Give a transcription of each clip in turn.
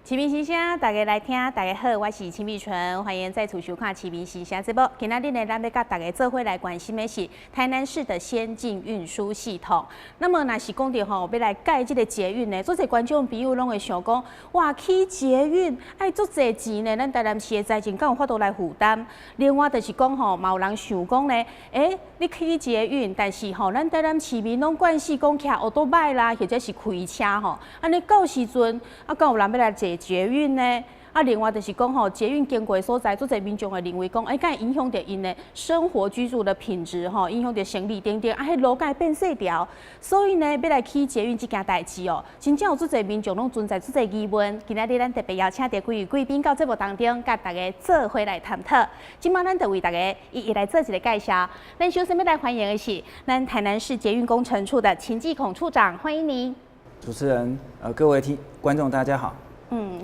市民时声，大家来听，大家好，我是秦碧纯，欢迎再次收看《市民时声》节目。今仔日呢，咱要甲大家做伙来关心的是台南市的先进运输系统。那么，若是讲到吼，要来盖这个捷运呢，做侪观众朋友拢会想讲，哇，起捷运爱足侪钱呢，咱台南市的财政敢有法度来负担？另外就是讲吼，嘛有人想讲呢，你起捷运，但是吼，咱台南市民拢惯势讲骑奥多摆啦，或者是开车吼，安尼到时阵敢有人要来坐捷运呢？另外就是讲吼，捷运经过的所在，做侪民众会认为讲，敢会影响到因的生活居住的品质吼，影响到生理等等，迄路该变细条，所以呢，要来起捷运这件代志哦，真正有做侪民众拢存在做侪疑问。今仔日咱特别邀请到几位贵宾到节目当中，甲大家做伙来探讨。今麦咱就为大家一一来做一个介绍。咱首先要来欢迎的是咱台南市捷运工程处的秦继孔处长，欢迎您。主持人，各位观众大家好。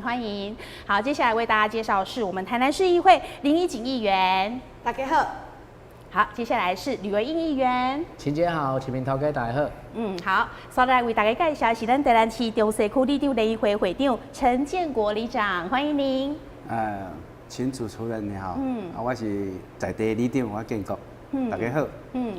欢迎。好，接下来为大家介绍是我们台南市议会林怡景议员，大家好。好，接下来是吕维英议员，秦姐好，市民头家大家好。好，所来为大家介绍是咱台南市中西区里长联谊会会长陈建国里长，欢迎您。秦主持人你好，我是在地里长，我建国。大家好。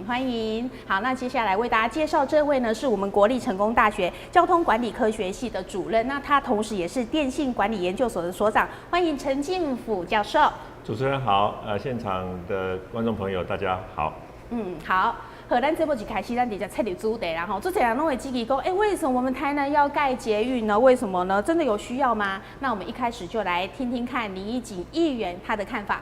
欢迎。好，那接下来为大家介绍这位呢，是我们国立成功大学交通管理科学系的主任，那他同时也是电信管理研究所的所长，欢迎陈进甫教授。主持人好，现场的观众朋友大家好。好。好，咱这部一开始，咱直接切入主题，然后做这样拢会积极讲，为什么我们台南要盖捷运呢？为什么呢？真的有需要吗？那我们一开始就来听听看林怡景议员他的看法。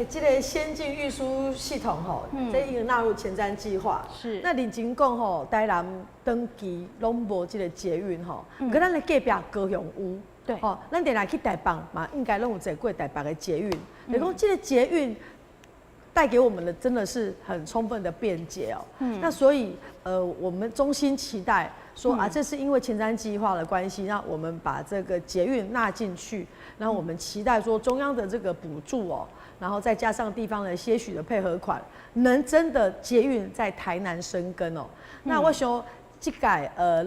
这个先进运输系统吼，这已经纳入前瞻计划。是。那认真讲吼，台南长期拢无这个捷运吼，可咱的隔壁高雄有。对。吼，咱得来去台北嘛，应该拢有坐过台北的捷运。就讲这个捷运带给我们的真的是很充分的便捷哦。那所以我们衷心期待说这是因为前瞻计划的关系，让我们把这个捷运纳进去，然后我们期待说中央的这个补助哦。然后再加上地方的些许的配合款，能真的捷运在台南生根哦。那我想这届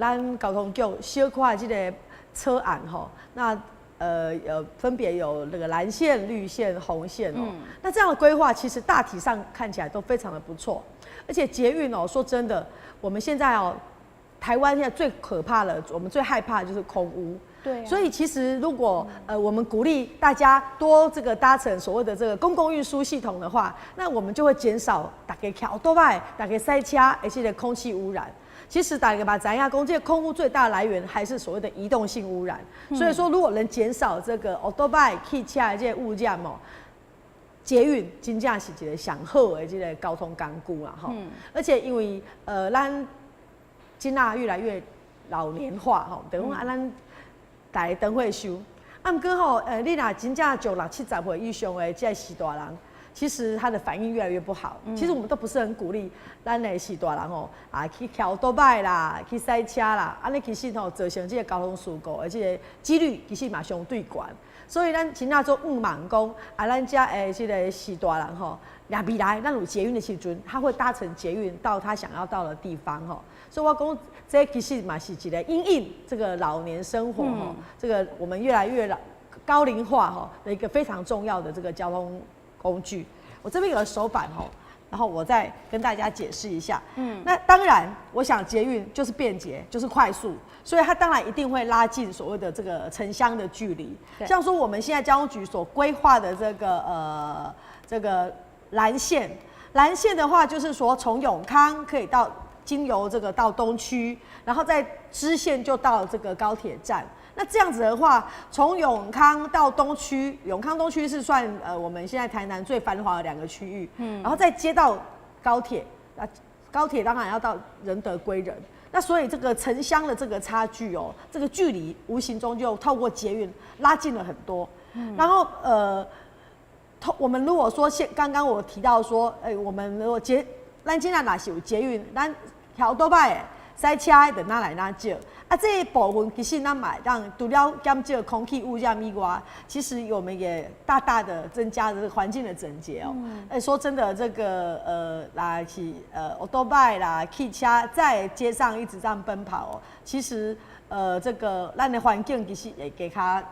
咱交通局小块这个车案吼，那分别有那个蓝线、绿线、红线哦。那这样的规划其实大体上看起来都非常的不错，而且捷运哦，说真的，我们现在哦，台湾现在最可怕的，我们最害怕的就是空污。对、所以其实如果我们鼓励大家多这个搭乘所谓的这个公共运输系统的话，那我们就会减少大家骑多摆、大家塞车，而且的空气污染。其实大家把咱亚公这个空污最大的来源还是所谓的移动性污染。所以说，如果能减少这个多摆、汽车的这个物件哦，捷运真正是一个上好的这个交通工具啦吼。而且因为咱今仔越来越老年化吼，等于咱大家灯会收，毋过吼，你若真正就60、70岁以上的这时大人，其实他的反应越来越不好。其实我们都不是很鼓励咱的时大人吼去跳多摆啦，去塞车啦，安尼其实吼造成这个交通事故，而且几率其实嘛相对高。所以咱真正做望讲咱遮的这个时大人吼，若未来咱有捷运的时阵，他会搭乘捷运到他想要到的地方吼。所以我讲，这其实嘛是一个因应这个老年生活哈，这个我们越来越高龄化哈的一个非常重要的这个交通工具。我这边有个手板哈，然后我再跟大家解释一下。那当然，我想捷运就是便捷，就是快速，所以它当然一定会拉近所谓的这个城乡的距离。像说我们现在交通局所规划的这个蓝线的话，就是说从永康可以经由这个到东区，然后再支线就到这个高铁站。那这样子的话，从永康到东区，永康东区是算我们现在台南最繁华的2个区域，然后再接到高铁，高铁当然要到仁德归仁。那所以这个城乡的这个差距哦，这个距离无形中就透过捷运拉近了很多。然后我们如果说刚刚我提到说，我们如果咱今仔若是有捷运，咱跳多摆塞车的哪来哪少。啊，这一部分其实咱买让除了减少空气污染以外，其实我们也大大的增加了环境的整洁哦。说真的，这个来去autobike 啦，汽车在街上一直这样奔跑哦，其实这个咱的环境其实也给它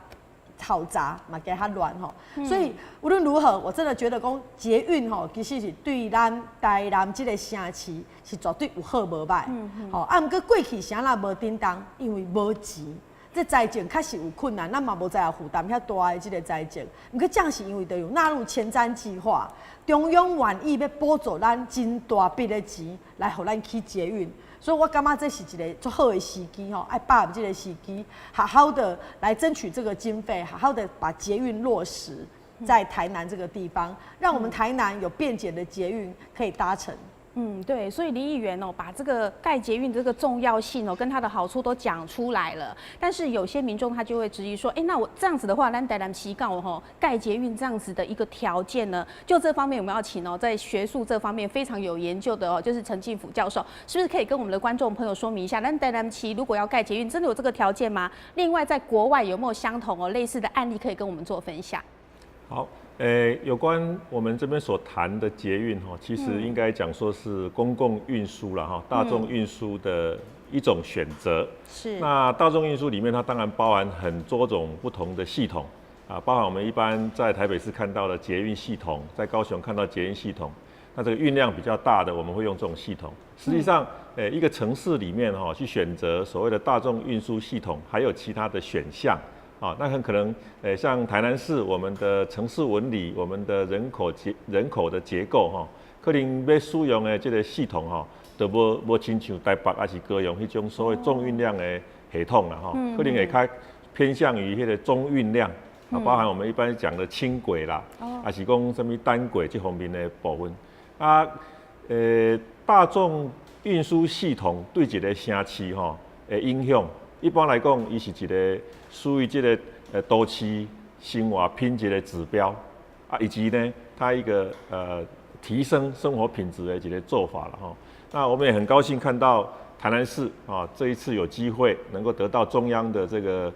嘈杂嘛，给它乱吼。所以无论如何，我真的觉得讲捷运吼，其实是对咱台南这个城市是绝对有好无歹。吼，啊，毋过过去啥啦无叮当，因为无钱。这财政确实有困难，咱嘛无再负担遐大的这个财政。毋过这样是因为都有纳入前瞻计划，中央愿意要补助咱真大笔的钱来互咱起捷运。所以我感觉这是一个最好的时机吼，爱把握这个时机，好好的来争取这个经费，好好的把捷运落实在台南这个地方，让我们台南有便捷的捷运可以搭乘。对，所以林议员把这个盖捷运这个重要性跟它的好处都讲出来了，但是有些民众他就会质疑说，那我这样子的话，咱台南市港盖捷运这样子的一个条件呢，就这方面我们要请在学术这方面非常有研究的就是陈进甫教授，是不是可以跟我们的观众朋友说明一下，咱台南市如果要盖捷运，真的有这个条件吗？另外，在国外有没有相同类似的案例可以跟我们做分享？好，有关我们这边所谈的捷运其实应该讲说是公共运输啦大众运输的一种选择。是。那大众运输里面，它当然包含很多种不同的系统包含我们一般在台北市看到的捷运系统，在高雄看到捷运系统。那这个运量比较大的，我们会用这种系统。实际上，一个城市里面去选择所谓的大众运输系统，还有其他的选项。那很可能，像台南市我们的城市纹理，我们的人口的结构可能要使用的这个系统都无亲像台北还是高雄迄种所谓重运量的系统啦可能会较偏向于迄个中运量包含我们一般讲的轻轨啦，还是讲什么单轨这方面的部分大众运输系统对一个城市的影响。一般来讲，伊是一个属于这个都市生活品质的指标以及呢，它一个提升生活品质的一个做法了那我们也很高兴看到台南市这一次有机会能够得到中央的这个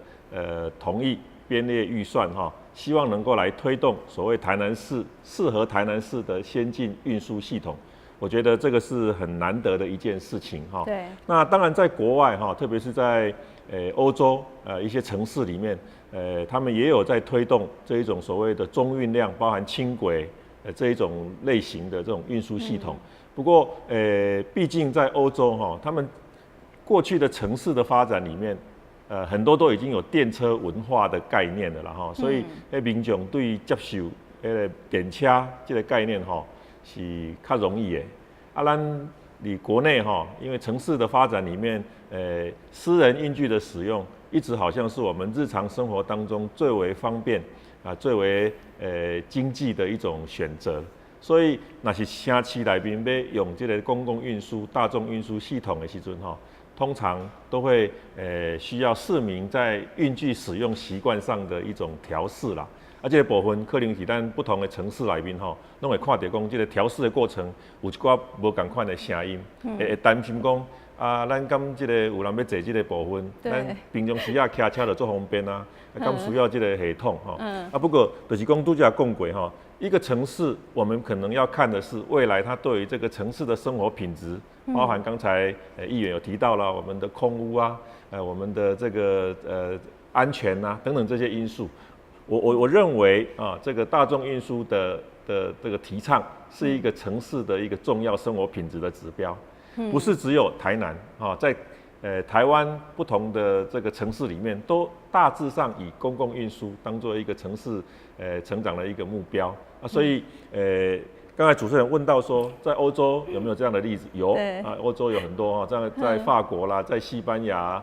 同意编列预算希望能够来推动所谓台南市适合台南市的先进运输系统。我觉得这个是很难得的一件事情对。那当然在国外特别是在欧洲一些城市里面他们也有在推动这一种所谓的中运量，包含轻轨这一种类型的这种运输系统。不过毕竟在欧洲他们过去的城市的发展里面很多都已经有电车文化的概念了啦所以民众对接受电车这个概念是较容易的咱你国内因为城市的发展里面私人运具的使用一直好像是我们日常生活当中最为方便最为经济的一种选择。所以那是城市内面要用这个公共运输大众运输系统的时阵通常都会需要市民在运具使用习惯上的一种调试啦这个部分可能是咱不同的城市内面拢会看到讲这个调试的过程有一寡无同款的声音会担心讲咱敢这个有人要坐这个部分咱平常时骑车就做方便敢需要这个系统不过就是讲拄则讲过一个城市我们可能要看的是未来它对于这个城市的生活品质包含刚才议员有提到了我们的空污我们的这个安全等等这些因素。我认为这个大众运输的这个提倡是一个城市的一个重要生活品质的指标，不是只有台南在台湾不同的这个城市里面，都大致上以公共运输当做一个城市成长的一个目标所以刚才主持人问到说，在欧洲有没有这样的例子？有欧洲有很多在法国啦，在西班牙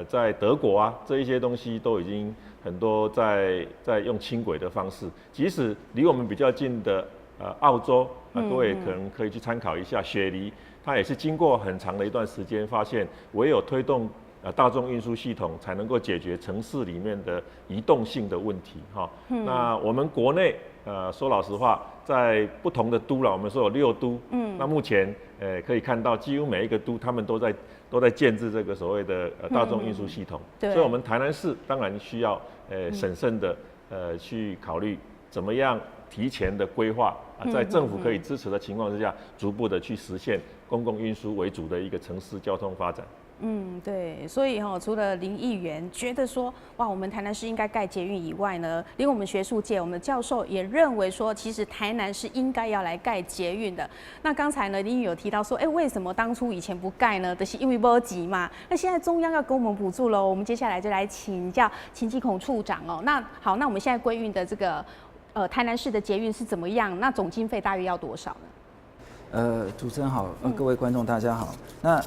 在德国这一些东西都已经很多在用轻轨的方式。即使离我们比较近的澳洲各位可能可以去参考一下雪梨，它也是经过很长的一段时间，发现唯有推动大众运输系统才能够解决城市里面的移动性的问题哈。那我们国内说老实话，在不同的都了，我们说有6都，那目前可以看到几乎每一个都他们都在建制这个所谓的大众运输系统，所以我们台南市当然需要审慎的去考虑怎么样提前的规划在政府可以支持的情况之下，逐步的去实现公共运输为主的一个城市交通发展。对，所以除了林议员觉得说，哇，我们台南市应该盖捷运以外呢，连我们学术界，我们的教授也认为说，其实台南是应该要来盖捷运的。那刚才呢，林议员有提到说，为什么当初以前不盖呢？就是因为没钱嘛。那现在中央要给我们补助喽，我们接下来就来请教秦基孔处长哦。那好，那我们现在归运的这个台南市的捷运是怎么样？那总经费大约要多少呢？主持人好，各位观众大家好。那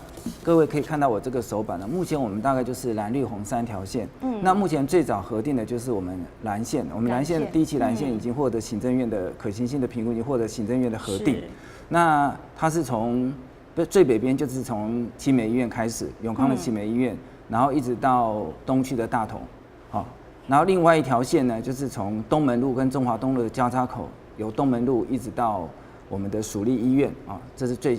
各位可以看到我这个手板呢，目前我们大概就是蓝绿红3条线。那目前最早核定的就是我们蓝线，我们蓝线第1期蓝线已经获得行政院的可行性的评估，已经获得行政院的核定。那它是从最北边就是从奇美医院开始，永康的奇美医院，然后一直到东区的大同，好，然后另外1条线呢，就是从东门路跟中华东路的交叉口，由东门路一直到我们的属立医院啊，这是最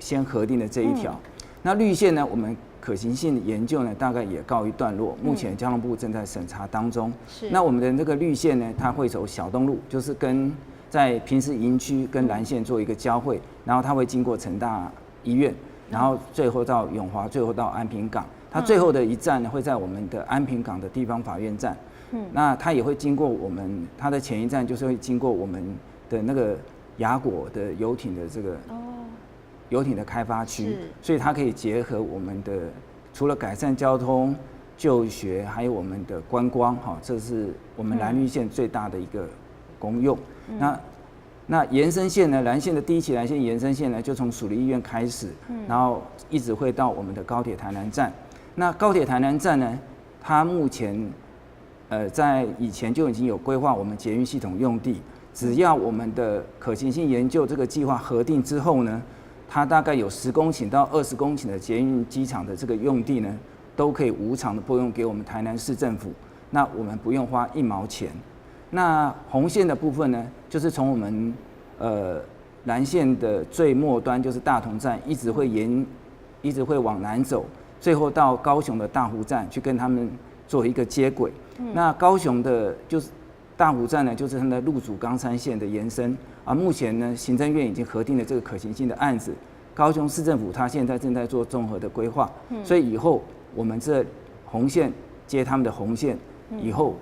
先核定的这1条。那绿线呢，我们可行性研究呢，大概也告一段落，目前交通部正在审查当中。那我们的这个绿线呢，它会走小东路，就是跟在平时营区跟蓝线做一个交汇，然后它会经过成大医院，然后最后到永华，最后到安平港。它最后的一站呢，会在我们的安平港的地方法院站。那它也会经过我们，它的前一站就是会经过我们的那个雅果的游艇的这个游艇的开发区，所以它可以结合我们的除了改善交通、就学，还有我们的观光，哈，这是我们蓝绿线最大的一个功用。那延伸线呢，蓝线的第1期蓝线延伸线呢，就从属立医院开始，然后一直会到我们的高铁台南站。那高铁台南站呢，它目前在以前就已经有规划我们捷运系统用地。只要我们的可行性研究这个计划核定之后呢，它大概有10公顷到20公顷的捷运机场的这个用地呢，都可以无偿的拨用给我们台南市政府，那我们不用花1毛钱。那红线的部分呢，就是从我们蓝线的最末端就是大同站，一直会往南走，最后到高雄的大湖站去跟他们做一个接轨。那高雄的就是大湖站呢，就是它的鹿竹冈山线的延伸啊。目前呢，行政院已经核定了这个可行性的案子，高雄市政府它现在正在做综合的规划，所以以后我们这红线接他们的红线，以后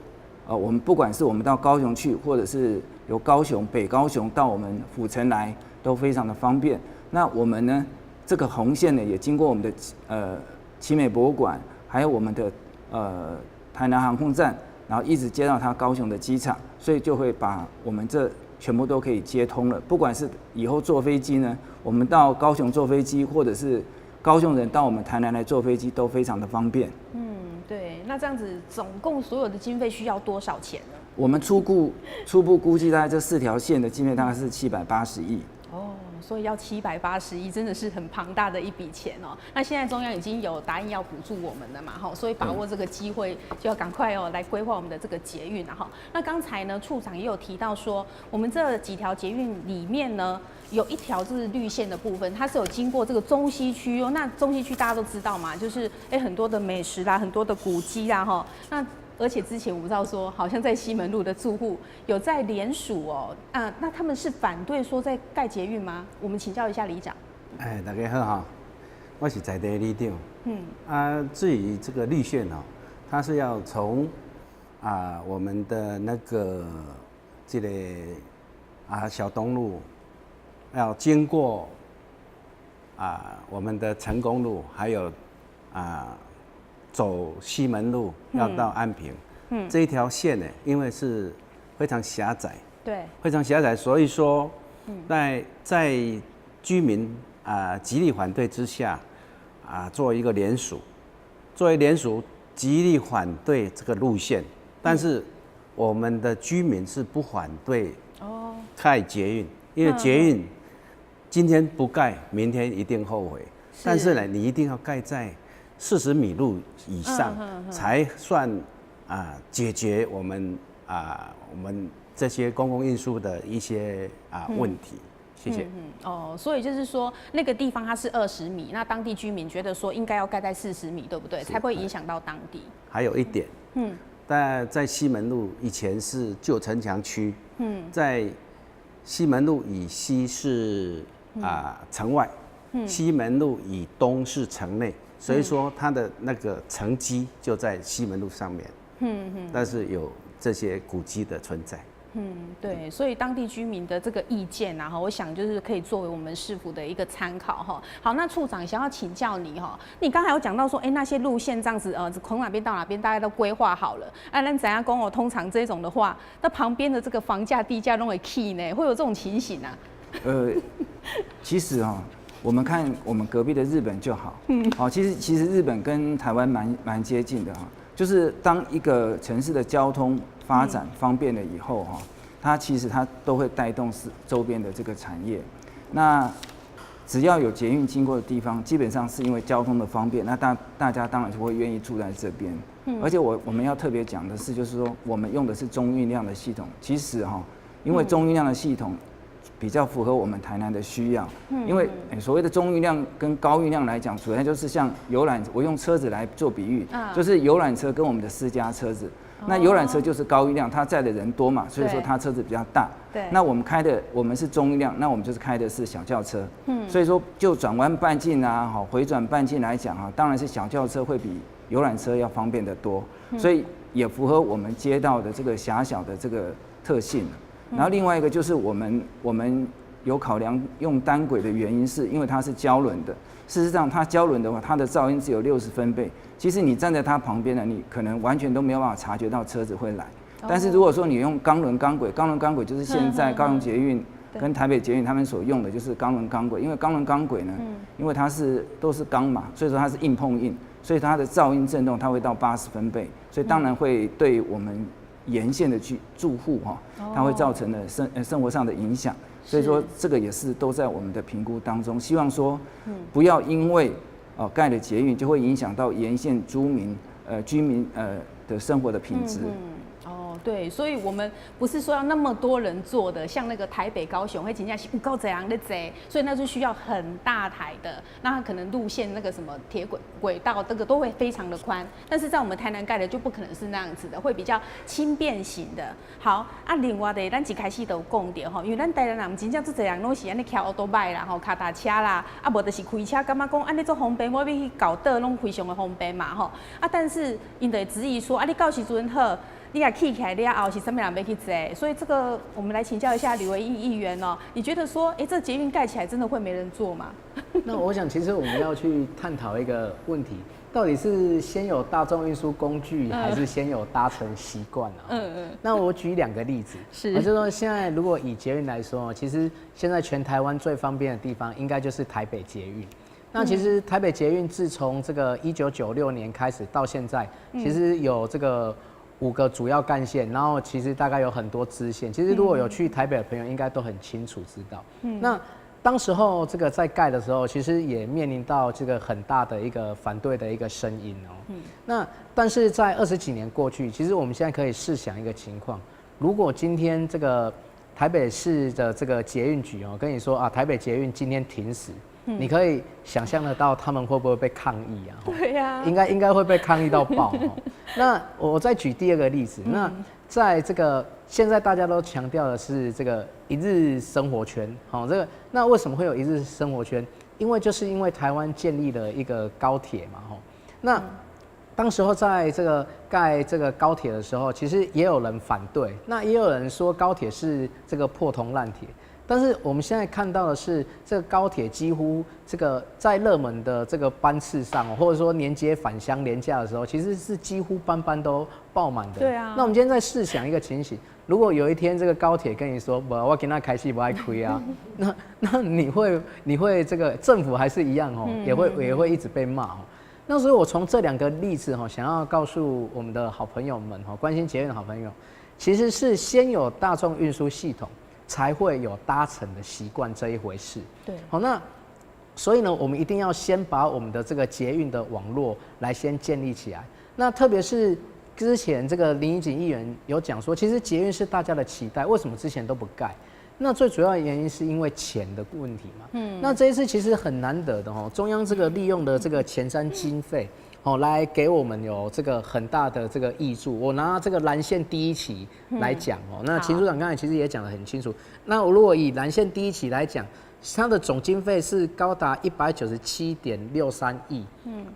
我们不管是我们到高雄去，或者是由高雄北高雄到我们府城来，都非常的方便。那我们呢，这个红线呢，也经过我们的奇美博物馆，还有我们的台南航空站。然后一直接到它高雄的机场，所以就会把我们这全部都可以接通了。不管是以后坐飞机呢，我们到高雄坐飞机，或者是高雄人到我们台南来坐飞机，都非常的方便。对，那这样子总共所有的经费需要多少钱呢？我们初步估计，大概这4条线的经费大概是780亿。所以要780亿，真的是很庞大的一笔钱哦。那现在中央已经有答应要补助我们了嘛，所以把握这个机会，就要赶快来规划我们的这个捷运哈。那刚才呢，处长也有提到说，我们这几条捷运里面呢，有1条就是绿线的部分，它是有经过这个中西区哦。那中西区大家都知道嘛，就是很多的美食啦，很多的古迹啦哈。那而且之前我们知道说，好像在西门路的住户有在联署哦，那他们是反对说在盖捷运吗？我们请教一下里长。大家好哈，我是在地里长。至于这个绿线哦，它是要从我们的那个这个小东路，要经过我们的成功路，还有走西门路要到安平，这一条线呢，因为是非常狭窄，对，非常狭窄，所以说，在居民极力反对之下，做一个联署，作为联署极力反对这个路线，但是我们的居民是不反对盖捷运，因为捷运今天不盖，明天一定后悔，但是呢，你一定要盖在40米路以上，才算解决我们这些公共运输的一些问题。谢谢。所以就是说那个地方它是20米，那当地居民觉得说应该要盖在40米，对不对？才不会影响到当地。还有一点，在西门路以前是旧城墙区，在西门路以西是城外，西门路以东是城内，所以说它的那个城基就在西门路上面，但是有这些古迹的存在。对，所以当地居民的这个意见啊，我想就是可以作为我们市府的一个参考哈。好，那处长想要请教你哈，你刚才有讲到说，那些路线这样子，从哪边到哪边大概都规划好了。那怎样讲通常这种的话，那旁边的这个房价、地价都会 key 呢，会有这种情形啊？其实我们看我们隔壁的日本就好，其实日本跟台湾蛮接近的哈。就是当一个城市的交通发展方便了以后它其实它都会带动周边的这个产业。那只要有捷运经过的地方，基本上是因为交通的方便，那大家当然就会愿意住在这边。而且我们要特别讲的是，就是说我们用的是中运量的系统。其实因为中运量的系统比较符合我们台南的需要，因为所谓的中运量跟高运量来讲，主要就是像游览，我用车子来做比喻，就是游览车跟我们的私家车子。那游览车就是高运量，它载的人多嘛，所以说它车子比较大。对。那我们是中运量，那我们就是开的是小轿车。所以说就转弯半径回转半径来讲当然是小轿车会比游览车要方便得多，所以也符合我们街道的这个狭小的这个特性。然后另外一个就是我们有考量用单轨的原因，是因为它是胶轮的。事实上，它胶轮的话，它的噪音只有60分贝。其实你站在它旁边呢，你可能完全都没有办法察觉到车子会来。但是如果说你用钢轮钢轨就是现在高雄捷运跟台北捷运他们所用的就是钢轮钢轨，因为钢轮钢轨呢，因为它都是钢嘛，所以说它是硬碰硬，所以它的噪音震动它会到80分贝，所以当然会对我们沿线的住户它会造成的生活上的影响。所以说这个也是都在我们的评估当中，希望说不要因为盖了捷运就会影响到沿线居民的生活的品质。对，所以我们不是说要那么多人坐的，像那个台北、高雄会真正是够这样的贼，所以那是需要很大台的，那它可能路线那个什么铁轨道这个都会非常的宽，但是在我们台南盖的就不可能是那样子的，会比较轻便型的。好，另外的咱一开始都有讲到因为咱台南人真正这人拢是安尼骑奥多拜啦、脚踏车啦，无就是开车，感觉讲安尼做方便，我要去搞倒拢非常的方便嘛但是因就会质疑说你到时阵好。你也起起来了后是什么人要去坐？所以这个我们来请教一下吕维义议员你觉得说，这捷运盖起来真的会没人坐吗？那我想，其实我们要去探讨一个问题，到底是先有大众运输工具，还是先有搭乘习惯那我举2个例子，就是说现在如果以捷运来说，其实现在全台湾最方便的地方，应该就是台北捷运。那其实台北捷运自从这个1996年开始到现在，其实有这个5个主要干线，然后其实大概有很多支线。其实如果有去台北的朋友，应该都很清楚知道。那当时候这个在盖的时候，其实也面临到这个很大的一个反对的一个声音那但是在20几年过去，其实我们现在可以试想一个情况：如果今天这个台北市的这个捷运局跟你说台北捷运今天停驶。你可以想象得到他们会不会被抗议对呀，应该会被抗议到爆那我再举第2个例子，那在这个现在大家都强调的是这个一日生活圈那为什么会有一日生活圈？因为台湾建立了一个高铁嘛那当时候在这个盖这个高铁的时候，其实也有人反对，那也有人说高铁是这个破铜烂铁。但是我们现在看到的是，这个高铁几乎这个在热门的这个班次上，或者说年节返乡连假的时候，其实是几乎班班都爆满的。对啊。那我们今天再试想一个情形，如果有一天这个高铁跟你说，不，我今天开始不爱亏啊，那你会这个政府还是一样也会一直被骂那所以我从这2个例子想要告诉我们的好朋友们关心捷运的好朋友，其实是先有大众运输系统。才会有搭乘的习惯这一回事。对，好，那所以呢，我们一定要先把我们的这个捷运的网络来先建立起来。那特别是之前这个林宜景议员有讲说，其实捷运是大家的期待，为什么之前都不盖？那最主要的原因是因为钱的问题嘛。那这一次其实很难得的哦，中央这个利用的这个前瞻经费。来给我们有这个很大的这个挹注。我拿这个蓝线第一期来讲那秦处长刚才其实也讲得很清楚。那我如果以蓝线第一期来讲，它的总经费是高达197.63亿。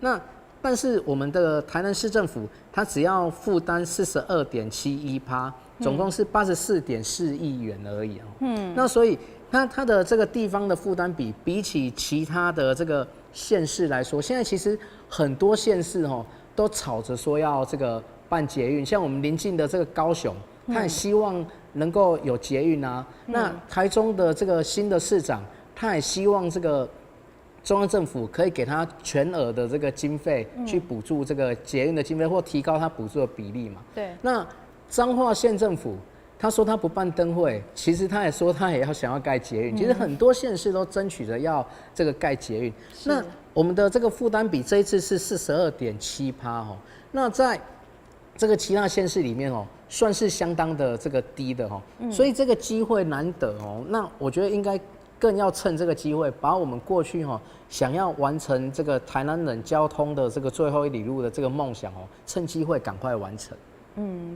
那但是我们的台南市政府，它只要负担42.71%，总共是84.4亿元而已那所以它的这个地方的负担比起其他的这个县市来说，现在其实很多县市都吵着说要这个办捷运，像我们邻近的这个高雄，他也希望能够有捷运啊。那台中的这个新的市长，他也希望这个中央政府可以给他全额的这个经费去补助这个捷运的经费，或提高他补助的比例嘛。对。那彰化县政府他说他不办灯会，其实他也说他也要想要盖捷运。其实很多县市都争取着要这个盖捷运。那我们的这个负担比这一次是42.7%那在这个其他县市里面算是相当的这个低的所以这个机会难得那我觉得应该更要趁这个机会，把我们过去想要完成这个台南人交通的这个最后一里路的这个梦想趁机会赶快完成。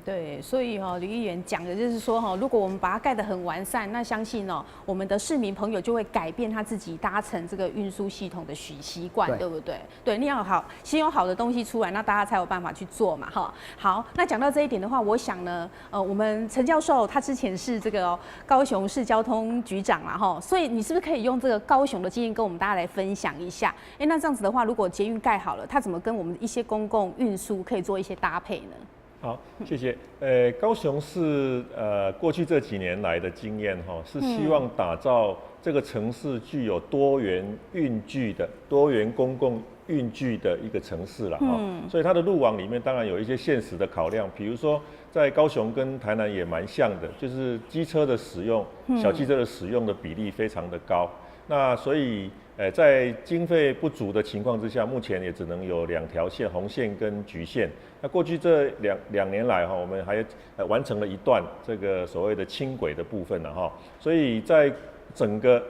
对，所以吕议员讲的就是说如果我们把它盖得很完善，那相信我们的市民朋友就会改变他自己搭乘这个运输系统的习惯，对不对？对，你要先有好的东西出来，那大家才有办法去做嘛，好，那讲到这一点的话，我想呢，我们陈教授他之前是这个高雄市交通局长啦，所以你是不是可以用这个高雄的经验跟我们大家来分享一下？那这样子的话，如果捷运盖好了，它怎么跟我们一些公共运输可以做一些搭配呢？好，谢谢。高雄市过去这几年来的经验是希望打造这个城市具有多元运具的、多元公共运具的一个城市了所以它的路网里面当然有一些现实的考量，比如说在高雄跟台南也蛮像的，就是机车的使用、小汽车的使用的比例非常的高。那所以在经费不足的情况之下，目前也只能有2条线，红线跟橘线。那过去这两年来我们还完成了一段这个所谓的轻轨的部分了所以在整个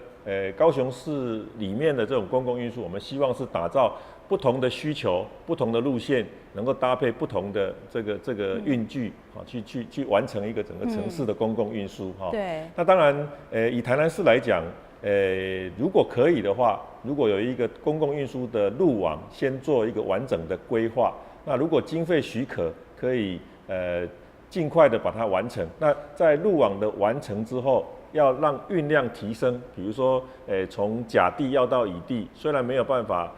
高雄市里面的这种公共运输，我们希望是打造不同的需求、不同的路线，能够搭配不同的这个运具去完成一个整个城市的公共运输对。那当然以台南市来讲。如果可以的话，如果有一个公共运输的路网，先做一个完整的规划。那如果经费许可，可以尽快的把它完成。那在路网的完成之后，要让运量提升，比如说从甲地要到乙地，虽然没有办法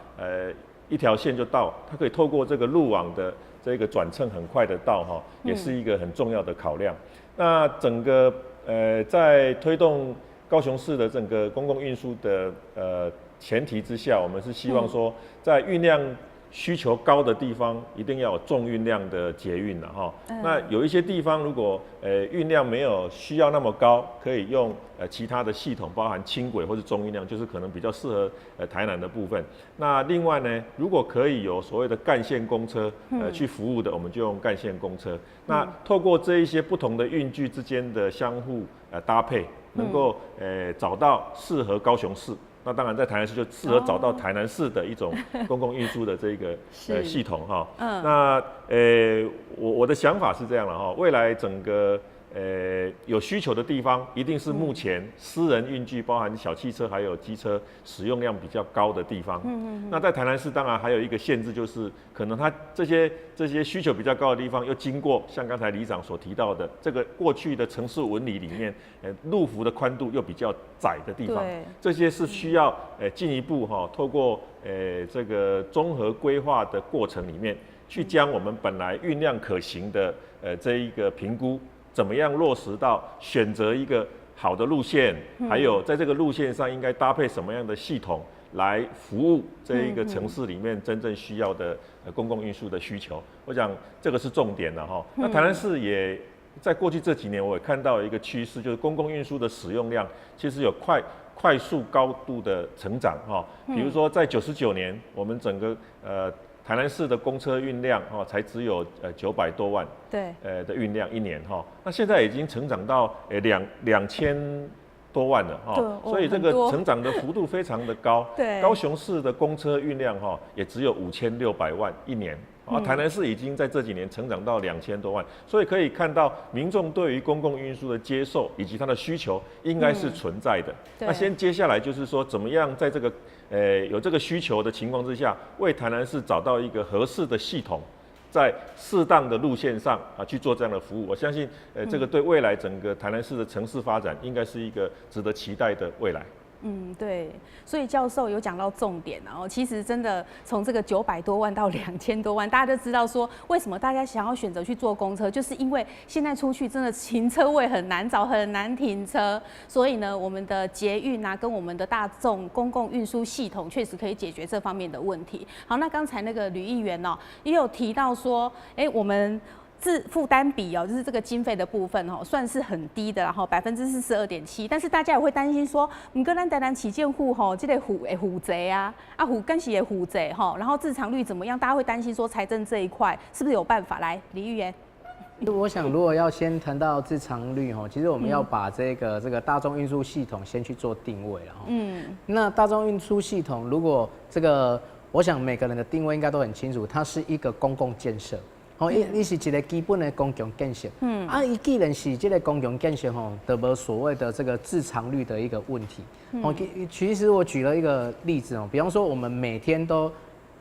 一条线就到，它可以透过这个路网的这个转乘很快的到也是一个很重要的考量。那整个在推动高雄市的整个公共运输的前提之下，我们是希望说，在运量需求高的地方，一定要有重运量的捷运那有一些地方如果运量没有需要那么高，可以用其他的系统，包含轻轨或是中运量，就是可能比较适合台南的部分。那另外呢，如果可以有所谓的干线公车去服务的，我们就用干线公车。那透过这一些不同的运具之间的相互搭配。能够找到适合高雄市，那当然在台南市就适合找到台南市的一种公共运输的这个系统那我的想法是这样了未来整个有需求的地方，一定是目前私人运具，包含小汽车还有机车使用量比较高的地方。那在台南市当然还有一个限制，就是可能它这些需求比较高的地方，又经过像刚才里长所提到的这个过去的城市纹理里面，路幅的宽度又比较窄的地方，这些是需要进一步透过这个综合规划的过程里面，去将我们本来运量可行的这一个评估。怎么样落实到选择一个好的路线，还有在这个路线上应该搭配什么样的系统来服务这一个城市里面真正需要的公共运输的需求？我想这个是重点的那台南市也在过去这几年，我也看到一个趋势，就是公共运输的使用量其实有快快速高度的成长哈。比如说在99年，我们整个台南市的公车运量哈才只有900多万，对，的运量一年哈，那现在已经成长到2000多万了哈，所以这个成长的幅度非常的高。对，高雄市的公车运量哈也只有5600万一年。台南市已经在这几年成长到2000多万，所以可以看到民众对于公共运输的接受以及它的需求应该是存在的。那接下来就是说，怎么样在这个有这个需求的情况之下，为台南市找到一个合适的系统，在适当的路线上去做这样的服务。我相信这个对未来整个台南市的城市发展应该是一个值得期待的未来。对，所以教授有讲到重点哦。其实真的从这个900多万到2000多万，大家就知道说为什么大家想要选择去坐公车，就是因为现在出去真的停车位很难找，很难停车。所以呢，我们的捷运跟我们的大众公共运输系统确实可以解决这方面的问题。好，那刚才那个吕议员也有提到说，我们自负担比就是这个经费的部分算是很低的，然后42.7%。但是大家也会担心说，不过咱台南旗舰户这个户贼户更是也户贼然后自偿率怎么样？大家会担心说财政这一块是不是有办法？来，李议员。我想，如果要先谈到自偿率其实我们要把这个大众运输系统先去做定位了那大众运输系统，如果我想每个人的定位应该都很清楚，它是一个公共建设。伊是一个基本的公共建设，伊既然是这个公共建设就无所谓的这个自偿率的一个问题。其实我举了一个例子比方说我们每天都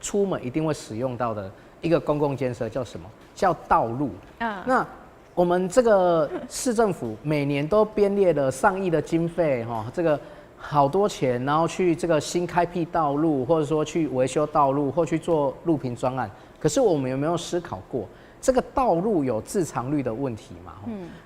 出门一定会使用到的一个公共建设叫什么？叫道路。那我们这个市政府每年都编列了上亿的经费这个好多钱，然后去这个新开辟道路，或者说去维修道路，或去做路平专案。可是我们有没有思考过，这个道路有自偿率的问题嘛？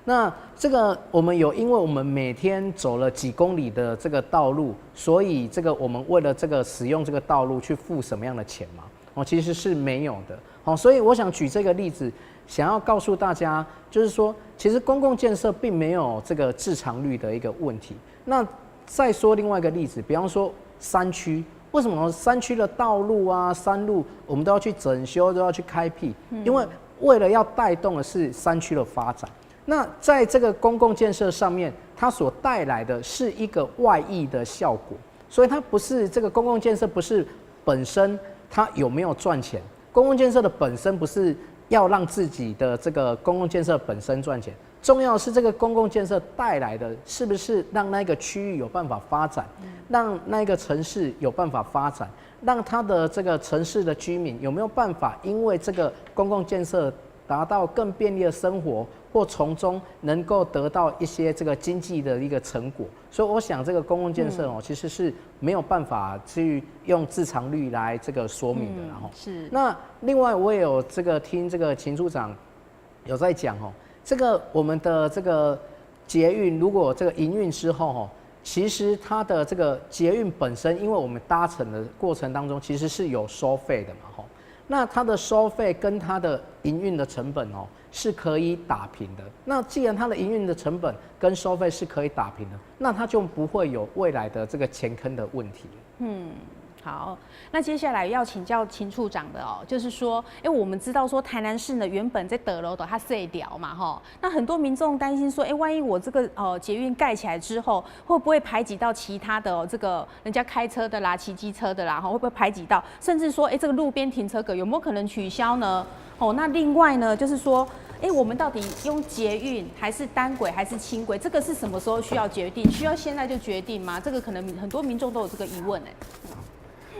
那这个我们因为我们每天走了几公里的这个道路，所以这个我们为了这个使用这个道路去付什么样的钱嘛？其实是没有的。所以我想举这个例子，想要告诉大家，就是说，其实公共建设并没有这个自偿率的一个问题。那再说另外一个例子，比方说山区。为什么山区的道路山路我们都要去整修，都要去开辟？因为为了要带动的是山区的发展。那在这个公共建设上面，它所带来的是一个外溢的效果，所以它不是这个公共建设不是本身它有没有赚钱，公共建设的本身不是要让自己的这个公共建设本身赚钱。重要的是这个公共建设带来的是不是让那个区域有办法发展，让那个城市有办法发展，让它的这个城市的居民有没有办法因为这个公共建设达到更便利的生活，或从中能够得到一些这个经济的一个成果。所以我想这个公共建设其实是没有办法去用自偿率来这个说明的。然后是。那另外我也有这个听这个秦处长有在讲这个我们的这个捷运如果这个营运之后其实它的这个捷运本身，因为我们搭乘的过程当中其实是有收费的嘛那它的收费跟它的营运的成本是可以打平的。那既然它的营运的成本跟收费是可以打平的，那它就不会有未来的这个钱坑的问题。好，那接下来要请教秦处长的就是说，我们知道说台南市呢原本在德楼的它碎掉嘛那很多民众担心说，万一我这个捷运盖起来之后，会不会排挤到其他的这个人家开车的啦、骑机车的啦，会不会排挤到，甚至说，这个路边停车格有没有可能取消呢？那另外呢，就是说，我们到底用捷运还是单轨还是轻轨，这个是什么时候需要决定？需要现在就决定吗？这个可能很多民众都有这个疑问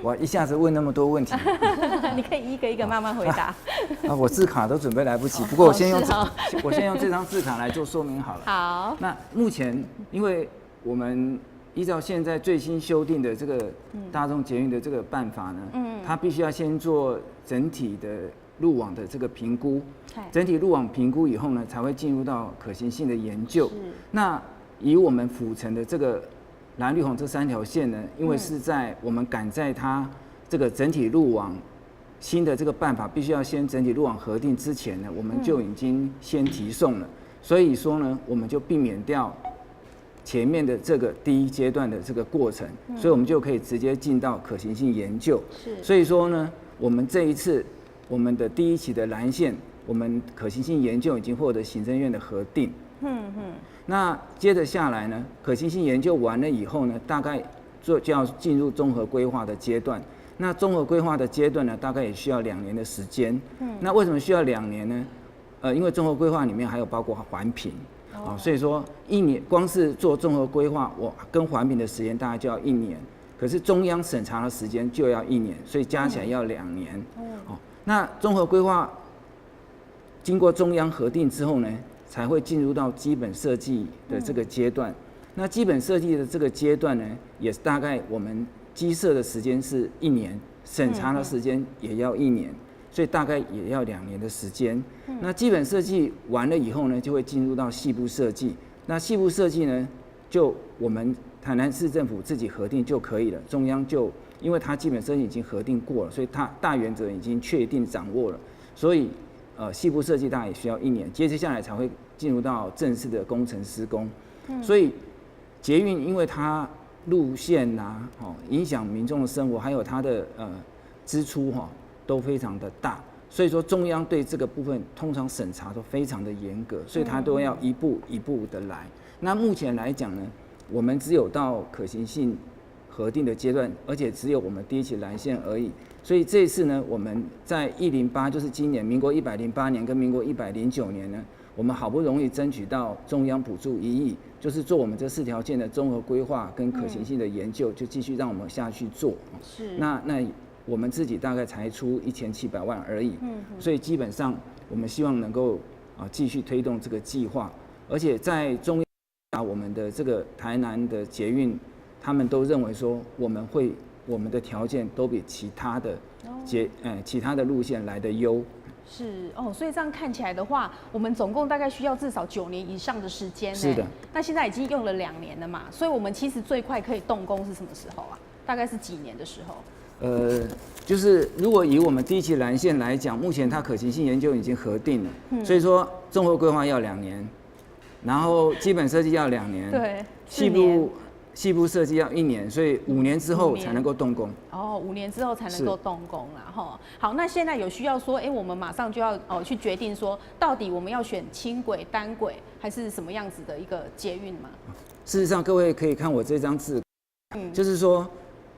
我一下子问那么多问题，你可以一个一个慢慢回答。我字卡都准备来不及，不过我先用这张字卡来做说明好了。好。那目前，因为我们依照现在最新修订的这个大众捷运的这个办法呢，它必须要先做整体的路网的这个评估，整体路网评估以后呢，才会进入到可行性的研究。那以我们府城的这个蓝绿红这3条线呢，因为是在我们赶在它这个整体路网新的这个办法必须要先整体路网核定之前呢，我们就已经先提送了。所以说呢，我们就避免掉前面的这个第一阶段的这个过程，所以我们就可以直接进到可行性研究。是，所以说呢，我们这一次我们的第一期的蓝线，我们可行性研究已经获得行政院的核定。那接着下来呢，可行性研究完了以后呢，大概就要进入综合规划的阶段。那综合规划的阶段呢，大概也需要2年的时间。那为什么需要2年呢？因为综合规划里面还有包括环评。所以说1年光是做综合规划，我跟环评的时间大概就要1年，可是中央审查的时间就要1年，所以加起来要2年。那综合规划经过中央核定之后呢，才会进入到基本设计的这个阶段。那基本设计的这个阶段呢，也是大概我们基设的时间是1年，审查的时间也要1年。所以大概也要2年的时间。那基本设计完了以后呢，就会进入到细部设计。那细部设计呢，就我们台南市政府自己核定就可以了。中央就因为它基本设计已经核定过了，所以它大原则已经确定掌握了。所以细部设计大概也需要1年，接下来才会进入到正式的工程施工。所以捷运因为它路线啊，影响民众的生活，还有它的支出都非常的大，所以说中央对这个部分通常审查都非常的严格，所以它都要一步一步的来。那目前来讲呢，我们只有到可行性核定的阶段，而且只有我们第一期蓝线而已。所以这一次呢，我们在108，就是今年民国108年跟民国109年呢，我们好不容易争取到中央补助1亿，就是做我们这4条线的综合规划跟可行性的研究，就继续让我们下去做。是。那我们自己大概才出1700万而已，所以基本上我们希望能够继续推动这个计划，而且在中央我们的这个台南的捷运，他们都认为说我们的条件都比其他的其他的路线来得优。是哦，所以这样看起来的话，我们总共大概需要至少9年以上的时间。是的。那现在已经用了2年了嘛，所以我们其实最快可以动工是什么时候啊？大概是几年的时候？就是如果以我们第一期蓝线来讲，目前它可行性研究已经核定了，所以说综合规划要2年，然后基本设计要2年，对，细部设计要1年，所以5年之后才能够动工。哦，5年之后才能够动工啦，哈。好，那现在有需要说，我们马上就要去决定说，到底我们要选轻轨、单轨还是什么样子的一个捷运吗？事实上，各位可以看我这张字，就是说。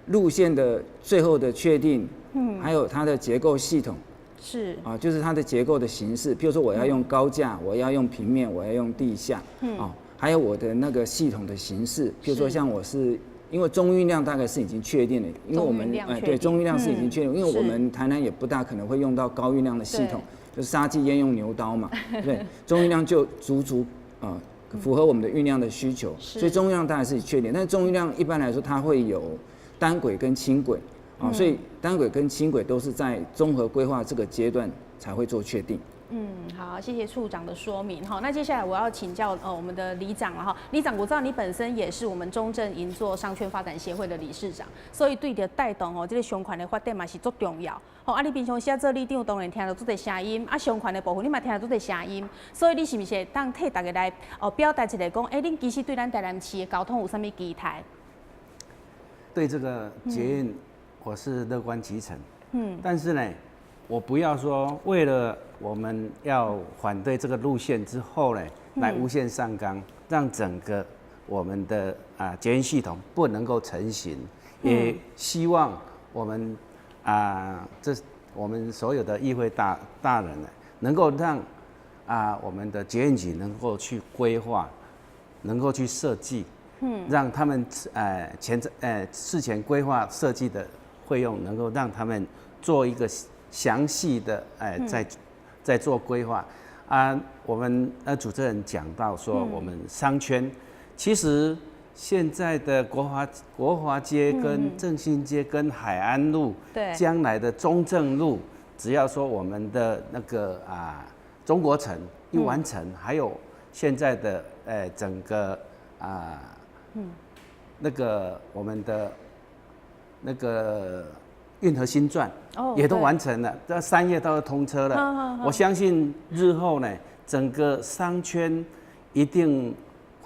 路线的最后的确定，还有它的结构系统，是就是它的结构的形式，譬如说我要用高架，我要用平面，我要用地下，还有我的那个系统的形式，譬如说像我是因为中运量大概是已经确定了，因为我们对中运量是已经确定，因为我们台南也不大可能会用到高运量的系统，就是杀鸡焉用牛刀嘛，对，中运量就足符合我们的运量的需求，所以中运量当然是确定，但是中运量一般来说它会有单轨跟轻轨所以单轨跟轻轨都是在综合规划这个阶段才会做确定。好，谢谢处长的说明哈。那接下来我要请教我们的里长了哈。里长，我知道你本身也是我们中正银座商圈发展协会的理事长，所以对着带动这个商圈的发展嘛是足重要。你平常时做里长，当然听到足多声音，商圈的部分你嘛听到足多声音，所以你是不是当替大家来表达一下讲，恁其实对咱台南市的交通有啥物期待？对这个捷运，我是乐观其成。但是呢，我不要说为了我们要反对这个路线之后呢，来无限上纲，让整个我们的捷运系统不能够成型。也希望我们我们所有的议会大人呢，能够让我们的捷运局能够去规划，能够去设计。让他们事前规划设计的费用，能够让他们做一个详细的在做规划我们主持人讲到说，我们商圈其实现在的国华街跟正兴街跟海安路，将来的中正路，只要说我们的那个中国城一完成，还有现在的整个那个我们的那个运河新传也都完成了，这3月都要通车了。我相信日后呢，整个商圈一定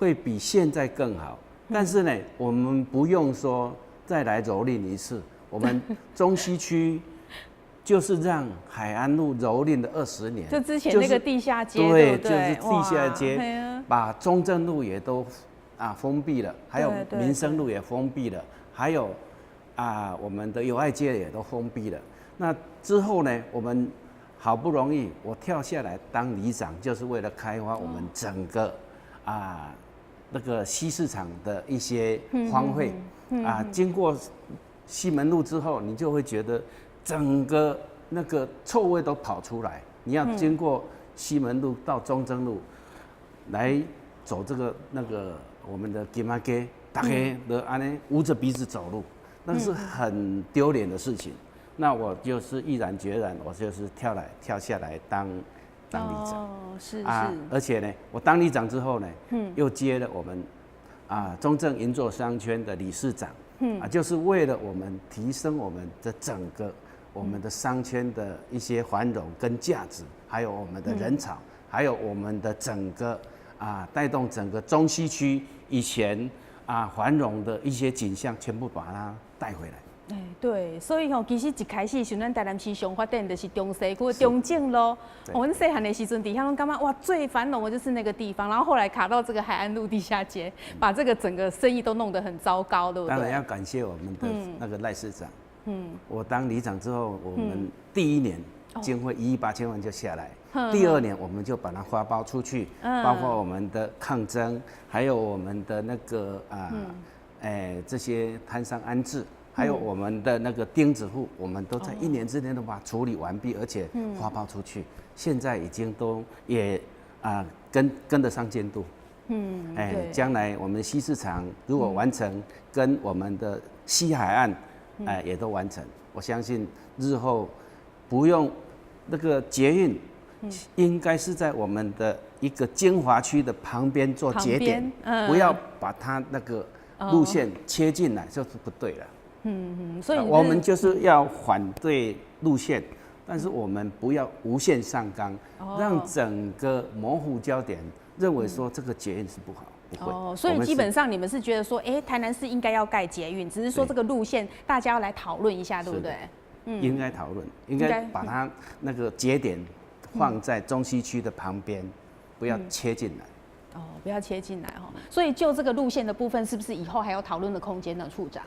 会比现在更好。但是呢，我们不用说再来蹂躏一次，我们中西区就是让海岸路蹂躏了20年，就之前那个地下街，对，对，就是地下街，把中正路也都封闭了，还有民生路也封闭了，还有我们的友爱街也都封闭了。那之后呢，我们好不容易我跳下来当里长，就是为了开发我们整个那个西市场的一些荒废经过西门路之后，你就会觉得整个那个臭味都跑出来。你要经过西门路到中正路来走那个我们的金马街，大家都安尼捂着鼻子走路，那是很丢脸的事情。那我就是毅然决然，我就是跳下来当里长。是而且呢，我当里长之后呢，又接了我们中正银座商圈的理事长，就是为了我们提升我们的整个我们的商圈的一些繁荣跟价值，还有我们的人潮，还有我们的整个带动整个中西区以前繁荣的一些景象，全部把它带回来。对，所以其实一开始像咱台南市上发展就是中西区、中正路。我们细汉的时阵，底下拢感觉哇，最繁荣的就是那个地方，然后后来卡到这个海岸路地下街，把这个整个生意都弄得很糟糕，对不对？当然要感谢我们的那个赖市长。我当里长之后，我们第1年经费1亿8千万就下来，第2年我们就把它发包出去，包括我们的抗争，还有我们的那个这些摊商安置。还有我们的那个钉子户，我们都在1年之内都把它处理完毕，而且发包出去，现在已经都也跟得上进度。将来我们西市场如果完成，跟我们的西海岸也都完成，我相信日后不用那个捷运，应该是在我们的一个精华区的旁边做节点，不要把它那个路线切进来，就是不对了。所以我们就是要反对路线，但是我们不要无限上纲，让整个模糊焦点，认为说这个捷运是不好，不会。所以基本上你们是觉得说，台南市应该要盖捷运，只是说这个路线大家要来讨论一下，对不对？应该讨论，应该把它那个节点放在中西区的旁边，不要切进来。不要切进来哈。所以就这个路线的部分，是不是以后还有讨论的空间呢，处长？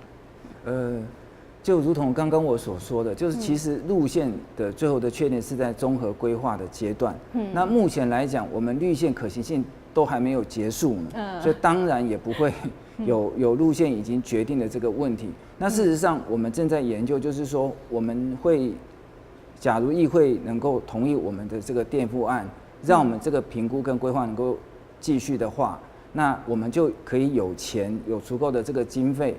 就如同刚刚我所说的，就是其实路线的最后的确定是在综合规划的阶段。那目前来讲，我们绿线可行性都还没有结束呢，所以当然也不会有路线已经决定的这个问题。那事实上，我们正在研究，就是说我们会，假如议会能够同意我们的这个垫付案，让我们这个评估跟规划能够继续的话，那我们就可以有足够的这个经费，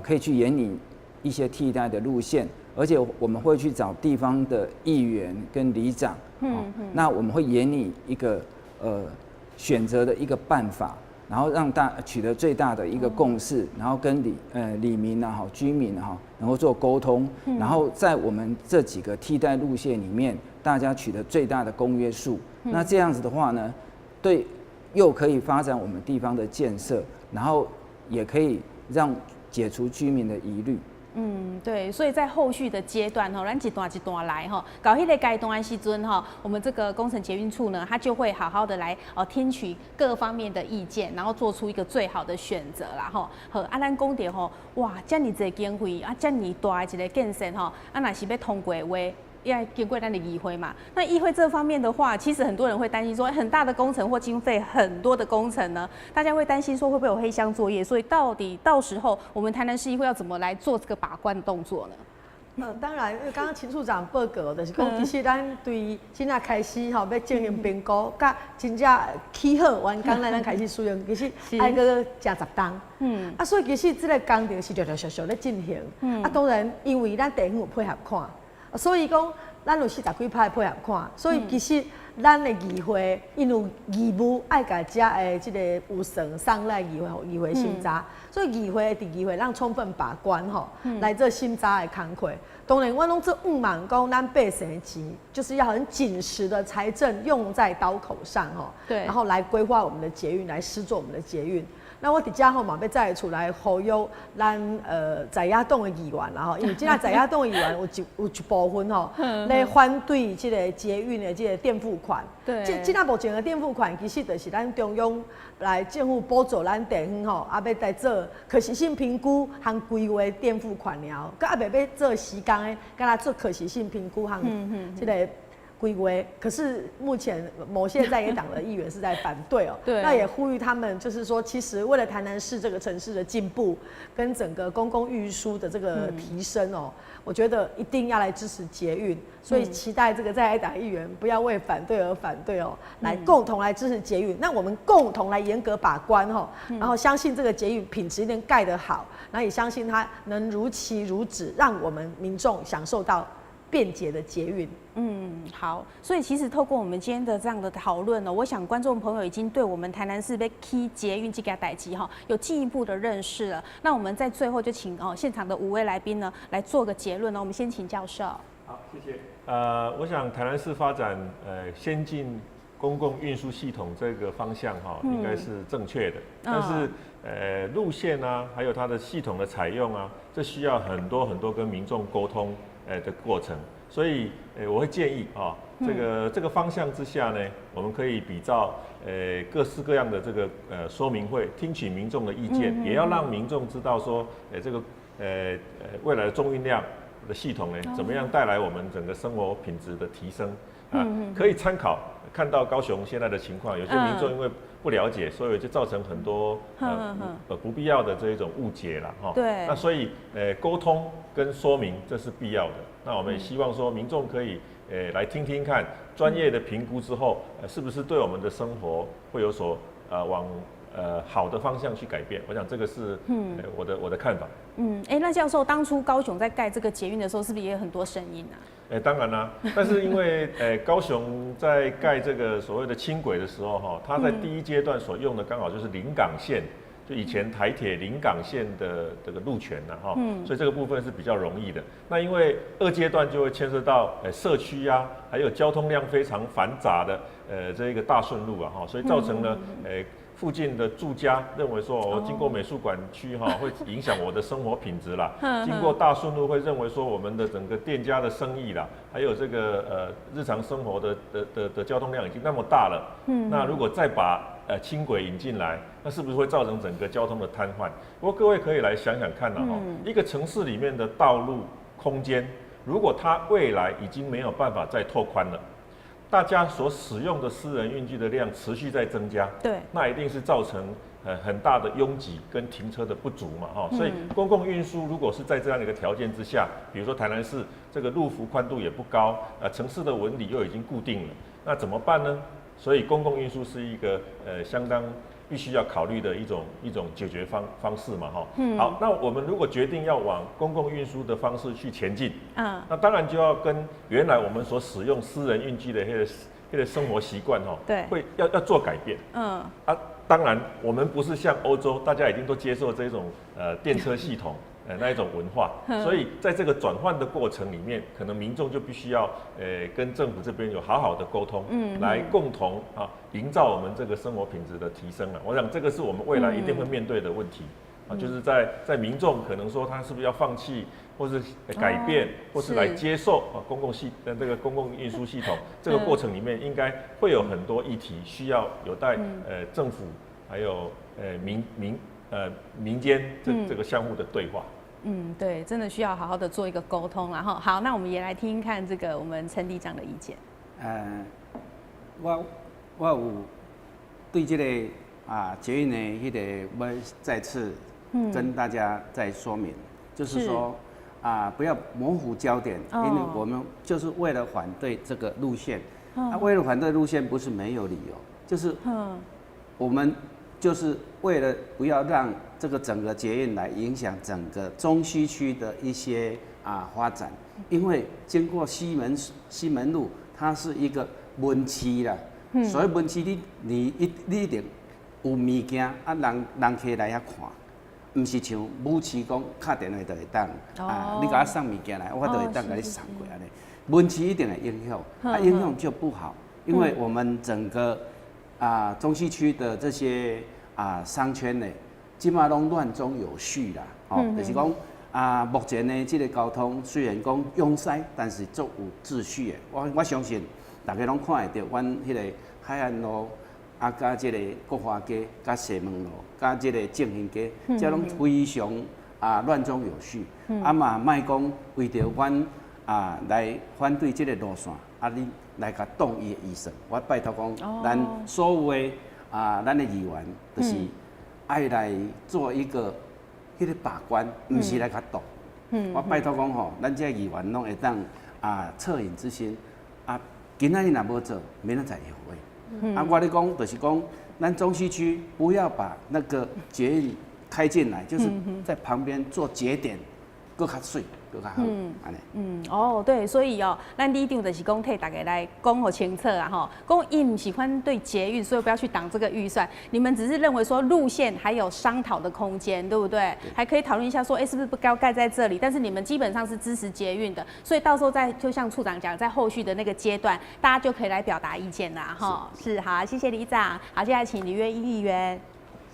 可以去研拟一些替代的路线，而且我们会去找地方的议员跟里长，那我们会研拟一个选择的一个办法，然后让取得最大的一个共识，然后跟里民居民能够做沟通，然后在我们这几个替代路线里面，大家取得最大的公约数。那这样子的话呢，对。又可以发展我们地方的建设，然后也可以解除居民的疑虑。对，所以在后续的阶段咱一段一段来搞迄个阶段的时阵我们这个工程捷运处呢，它就会好好的来听取各方面的意见，然后做出一个最好的选择啦好，咱讲到哇，这么多经费这么大的一个建设若是要通过的话。要经过咱的议会嘛，那议会这方面的话，其实很多人会担心说，很大的工程或经费很多的工程呢，大家会担心说会不会有黑箱作业，所以到时候我们台南市议会要怎么来做这个把关动作呢？当然，因为刚刚秦处长报告就是讲，其实咱对真正开始要进行评估，甲真正起好完工咱开始使用，其实爱个加10天。所以其实这个工程是陆陆续续咧进行。当然，因为咱地方有配合看。所以讲，咱有40几派配合看，所以其实咱的议会因有义务爱甲遮的即个有绳送来议会，互议会审查，所以议会伫议会让充分把关吼，来做审查的工作。当然，我拢做毋茫讲咱百姓的钱，就是要很紧实的财政用在刀口上吼，对，然后来规划我们的捷运，来施作我们的捷运。那我伫遮吼嘛，要再出来呼吁咱在野党的议员啦吼，因为即个在野党的议员有一部分吼，来反对即个捷运的即个垫付款。对，即个目前的垫付款，其实就是咱中央来政府补助咱地方吼，啊要来做可行性评估和规划垫付款了，佮啊袂要做时间的，佮来做可行性评估和即个。规划，可是目前某些在野党的议员是在反对哦。对，那也呼吁他们，就是说，其实为了台南市这个城市的进步，跟整个公共运输的这个提升哦，我觉得一定要来支持捷运。所以期待这个在野党议员不要为反对而反对哦，来共同来支持捷运。那我们共同来严格把关哦，然后相信这个捷运品质一定盖得好，然后也相信它能如期如旨，让我们民众享受到便捷的捷运。好，所以其实透过我们今天的这样的讨论呢，我想观众朋友已经对我们台南市被 key 捷运这个代志哈有进一步的认识了。那我们在最后就请现场的5位来宾呢来做个结论呢。我们先请教授。好，谢谢。我想台南市发展先进公共运输系统这个方向哈，应该是正确的。但是路线啊，还有它的系统的采用啊，这需要很多跟民众沟通的过程。所以我会建议啊，这个方向之下呢，我们可以比照各式各样的这个说明会，听取民众的意见，也要让民众知道说，这个未来的重运量的系统呢，怎么样带来我们整个生活品质的提升啊，可以参考。看到高雄现在的情况，有些民众因为不了解，所以就造成很多不必要的这一种误解了哈。对。那所以沟通跟说明这是必要的。那我们也希望说民众可以来听听看专业的评估之后，是不是对我们的生活会有所往好的方向去改变。我想这个是我的看法。那教授当初高雄在盖这个捷运的时候，是不是也有很多声音啊？当然啦，但是因为高雄在盖这个所谓的轻轨的时候哈，它在第一阶段所用的刚好就是临港线，就以前台铁临港线的这个路权呐哈，所以这个部分是比较容易的。那因为2阶段就会牵涉到社区啊，还有交通量非常繁杂的这一个大顺路啊哈，所以造成了附近的住家认为说，我经过美术馆区哈，会影响我的生活品质啦。经过大顺路会认为说，我们的整个店家的生意啦，还有这个日常生活的交通量已经那么大了。那如果再把轻轨引进来，那是不是会造成整个交通的瘫痪？不过各位可以来想想看哈，一个城市里面的道路空间，如果它未来已经没有办法再拓宽了。大家所使用的私人运具的量持续在增加，对，那一定是造成很大的拥挤跟停车的不足嘛，哈，所以公共运输如果是在这样的一个条件之下，比如说台南市这个路幅宽度也不高，城市的纹理又已经固定了，那怎么办呢？所以公共运输是一个相当必须要考虑的一种解决方式嘛，哈。好，那我们如果决定要往公共运输的方式去前进，那当然就要跟原来我们所使用私人运具的那个生活习惯，哈，对，会要做改变。当然我们不是像欧洲，大家已经都接受这种电车系统。那一种文化，所以在这个转换的过程里面，可能民众就必须要跟政府这边有好好的沟通，来共同营造我们这个生活品质的提升了。我想这个是我们未来一定会面对的问题就是在民众可能说他是不是要放弃，或是改变，或是来接受这个公共运输系统这个过程里面，应该会有很多议题需要有待政府还有民间这个相互的对话。对，真的需要好好的做一个沟通啦。好，那我们也来听听看这个我们陈里长的意见。我有对这个捷运的迄个要再次跟大家再说明，就是说不要模糊焦点，因为我们就是为了反对这个路线。为了反对路线不是没有理由，就是我们就是为了不要让这个整个捷运来影响整个中西区的一些发展，因为经过西门路，它是一个文区啦，所以文区你一定有物件人客来遐看。唔是像武市讲敲电话就会当，你甲我送物件来，我就会当甲你送过安尼。文市一定会影响，影响就不好，因为我们整个中西区的这些商圈呢，即马拢乱中有序啦，就是讲目前呢，这个交通虽然讲拥塞，但是足有秩序的。我相信大家拢看会到，阮迄个海岸路。甲即个国华街、甲西门路、甲即个正兴街，这拢非常乱中有序。嘛，莫讲为着阮来反对即个路线，你来甲动伊的意思。我拜托讲，咱所有的咱的议员，就是爱来做一个迄个把关，毋是来甲动。我拜托讲吼，咱这议员拢会当恻隐之心今仔日若无做，明仔载会。我咧讲，就是讲，咱中西区不要把那个捷运开进来，就是在旁边做节点，更较水，更较好，安尼。对，所以咱立场就是讲替大家来讲好清楚吼，讲伊唔喜欢对捷运，所以不要去挡这个预算。你们只是认为说路线还有商讨的空间，对不对？还可以讨论一下说，是不是不该盖在这里？但是你们基本上是支持捷运的，所以到时候就像处长讲，在后续的那个阶段，大家就可以来表达意见啦，哈。是好，谢谢里长。好，接下来请李约一议员。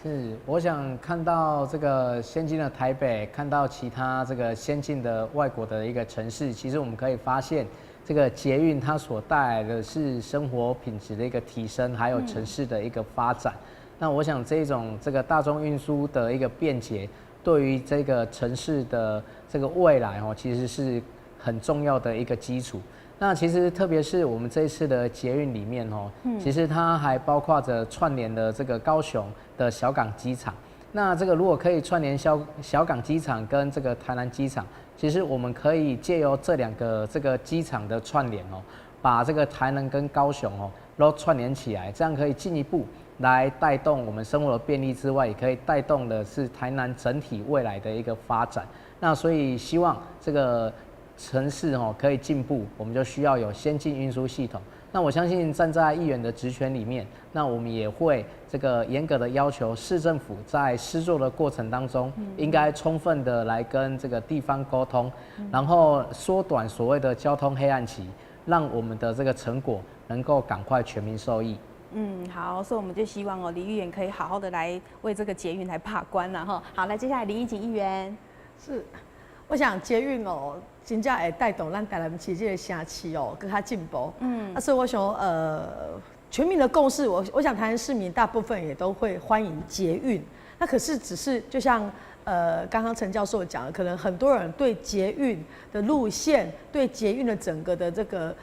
是，我想看到这个先进的台北，看到其他这个先进的外国的一个城市，其实我们可以发现，这个捷运它所带来的是生活品质的一个提升，还有城市的一个发展。那我想这个大众运输的一个便捷，对于这个城市的这个未来其实是很重要的一个基础。那其实特别是我们这一次的捷运里面其实它还包括着串联的这个高雄的小港机场。那这个如果可以串联小港机场跟这个台南机场，其实我们可以借由这两个这个机场的串联把这个台南跟高雄都串联起来，这样可以进一步来带动我们生活的便利之外，也可以带动的是台南整体未来的一个发展。那所以希望这个城市可以进步，我们就需要有先进运输系统。那我相信站在议员的职权里面，那我们也会这个严格的要求市政府在施作的过程当中，应该充分的来跟这个地方沟通，然后缩短所谓的交通黑暗期，让我们的这个成果能够赶快全民受益。好，所以我们就希望李议员可以好好的来为这个捷运来把关了哈。好，来接下来林义景议员。是，我想捷运真正会带动咱台南市这个城市更加进步。所以我想全民的共识，我想台南市民大部分也都会欢迎捷运。那可是只是就像刚刚陈教授讲的，可能很多人对捷运的路线、对捷运的整个的这个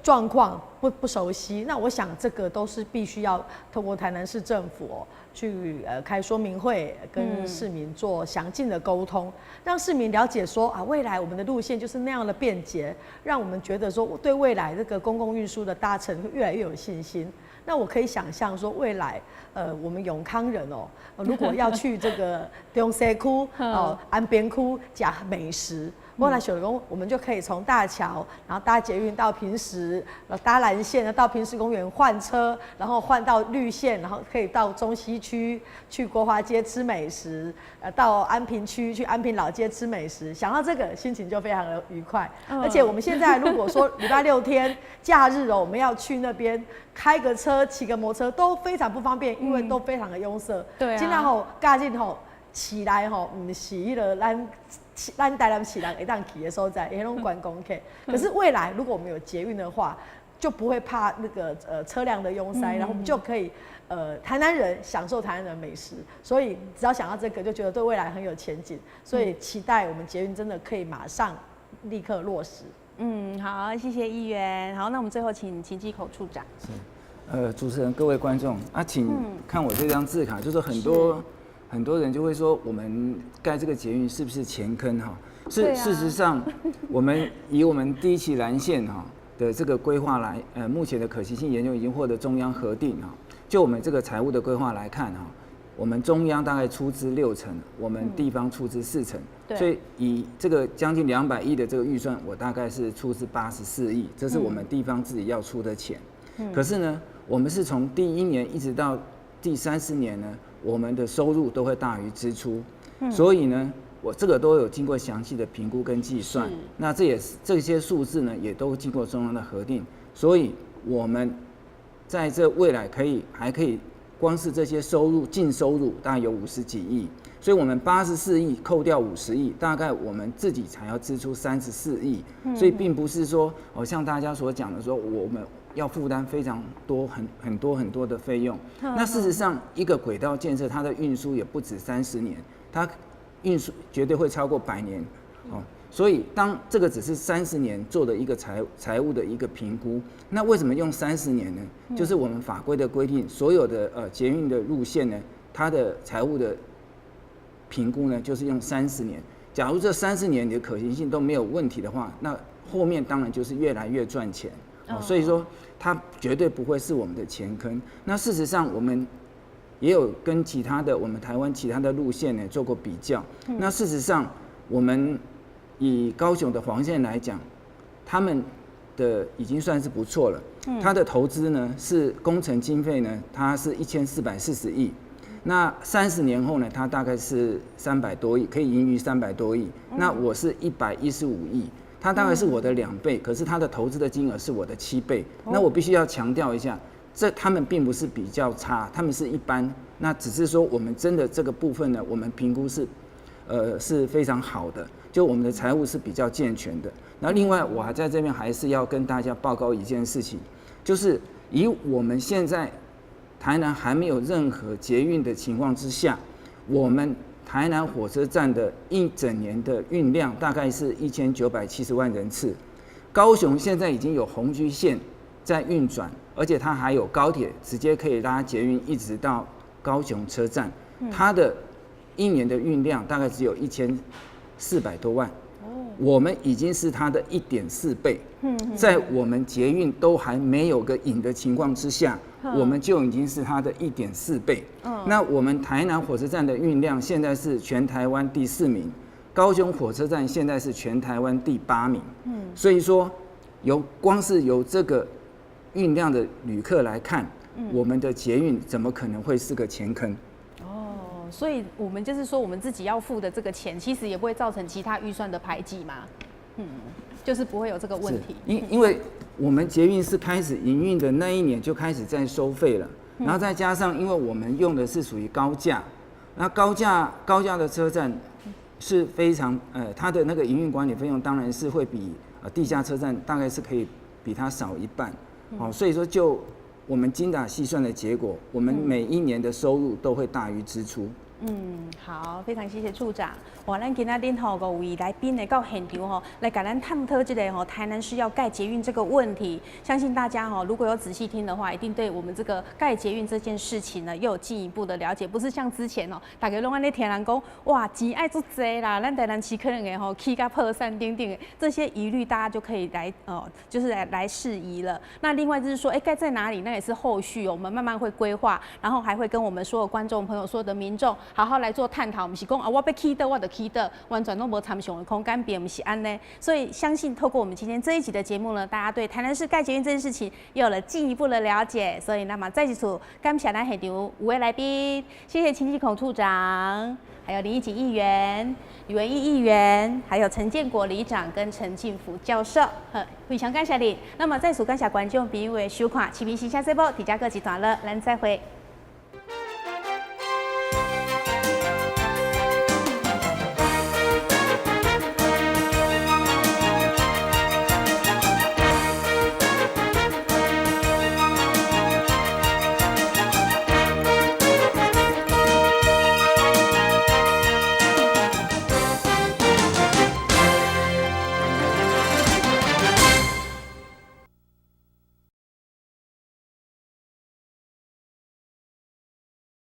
状况不熟悉。那我想这个都是必须要透过台南市政府去开说明会，跟市民做详尽的沟通，让市民了解说未来我们的路线就是那样的便捷，让我们觉得说对未来这个公共运输的搭乘会越来越有信心。那我可以想象说，未来我们永康人如果要去这个中西区安边区吃美食，我来想讲，我们就可以从大桥，然后搭捷运到平石，搭蓝线到平石公园换车，然后换到绿线，然后可以到中西区去国华街吃美食，到安平区去安平老街吃美食。想到这个，心情就非常的愉快。而且我们现在如果说礼拜6天假日我们要去那边开个车、骑个摩托车都非常不方便，因为都非常的拥塞。对啊。今仔假日起来不是迄个咱台南市人会当去的所在，也拢观光客。可是未来如果我们有捷运的话，就不会怕那个车辆的拥塞，然后我们就可以台南人享受台南的美食。所以只要想到这个，就觉得对未来很有前景。所以期待我们捷运真的可以马上立刻落实。好，谢谢议员。好，那我们最后请秦基口处长。是，主持人、各位观众请看我这张字卡，就是很多人就会说，我们盖这个捷运是不是前坑哈？事实上，我们以我们第一期蓝线的这个规划来，目前的可行性研究已经获得中央核定哈。就我们这个财务的规划来看我们中央大概出资60%，我们地方出资40%，所以以这个将近200亿的这个预算，我大概是出资84亿，这是我们地方自己要出的钱。可是呢，我们是从第1年一直到第30年呢，我们的收入都会大于支出，所以呢，我这个都有经过详细的评估跟计算。那这些数字呢，也都经过中央的核定，所以我们在这未来还可以。光是这些净收入大概有50几亿，所以我们84亿扣掉50亿，大概我们自己才要支出34亿，所以并不是说像大家所讲的说我们要负担非常多很多的费用。那事实上，一个轨道建设它的运输也不止30年，它运输绝对会超过100年。所以，当这个只是30年做的一个财务的一个评估，那为什么用30年呢？就是我们法规的规定，所有的捷运的路线呢，它的财务的评估呢，就是用30年。假如这30年你的可行性都没有问题的话，那后面当然就是越来越赚钱。所以说，它绝对不会是我们的钱坑。那事实上，我们也有跟我们台湾其他的路线呢做过比较。那事实上，我们以高雄的黄线来讲，他们的已经算是不错了。它的投资呢是工程经费呢，它是1440亿。那30年后呢，它大概是300多亿，可以盈余300多亿。那我是115亿，它大概是我的2倍，可是它的投资的金额是我的7倍。那我必须要强调一下，他们并不是比较差，他们是一般。那只是说我们真的这个部分呢，我们评估是非常好的。就我们的财务是比较健全的。那另外，我还在这边还是要跟大家报告一件事情，就是以我们现在台南还没有任何捷运的情况之下，我们台南火车站的一整年的运量大概是1970万人次。高雄现在已经有红橘线在运转，而且它还有高铁直接可以拉捷运一直到高雄车站，它的一年的运量大概只有1400多万，我们已经是它的1.4倍。在我们捷运都还没有个引的情况之下，我们就已经是它的1.4倍。那我们台南火车站的运量现在是全台湾第4名，高雄火车站现在是全台湾第8名。所以说，光是由这个运量的旅客来看，我们的捷运怎么可能会是个钱坑？所以我们就是说，我们自己要付的这个钱，其实也不会造成其他预算的排挤嘛。就是不会有这个问题。因为我们捷运是开始营运的那一年就开始在收费了，然后再加上因为我们用的是属于高架，那高架的车站是非常它的那个营运管理费用当然是会比地下车站大概是可以比它少1半。所以说就我们精打细算的结果，我们每一年的收入都会大于支出。好，非常谢谢处长。咱今仔日5位来宾来到现场来跟咱探讨这个台南市要盖捷运这个问题。相信大家如果有仔细听的话，一定对我们这个盖捷运这件事情呢，又有进一步的了解。不是像之前大家拢安尼听人讲，哇，钱爱足多啦，咱台南市可能会起甲破产等等的这些疑虑，大家就可以来就是来释疑了。那另外就是说，盖在哪里，那也是后续我们慢慢会规划，然后还会跟我们所有观众朋友、所有的民众好好来做探讨。不是讲我要起倒我就起倒，完全都无参详的空间，并不是安呢。所以相信透过我们今天这一集的节目呢，大家对台南市盖捷运这件事情又有了进一步的了解。所以那么再一次感谢咱现场5位来宾，谢谢秦继孔处长，还有林义景议员、吕文义议员，还有陈建国里长跟陈进福教授，非常感谢你。那么再次感谢观众朋友的收看，市民时下这波，大家各自段落，咱再会。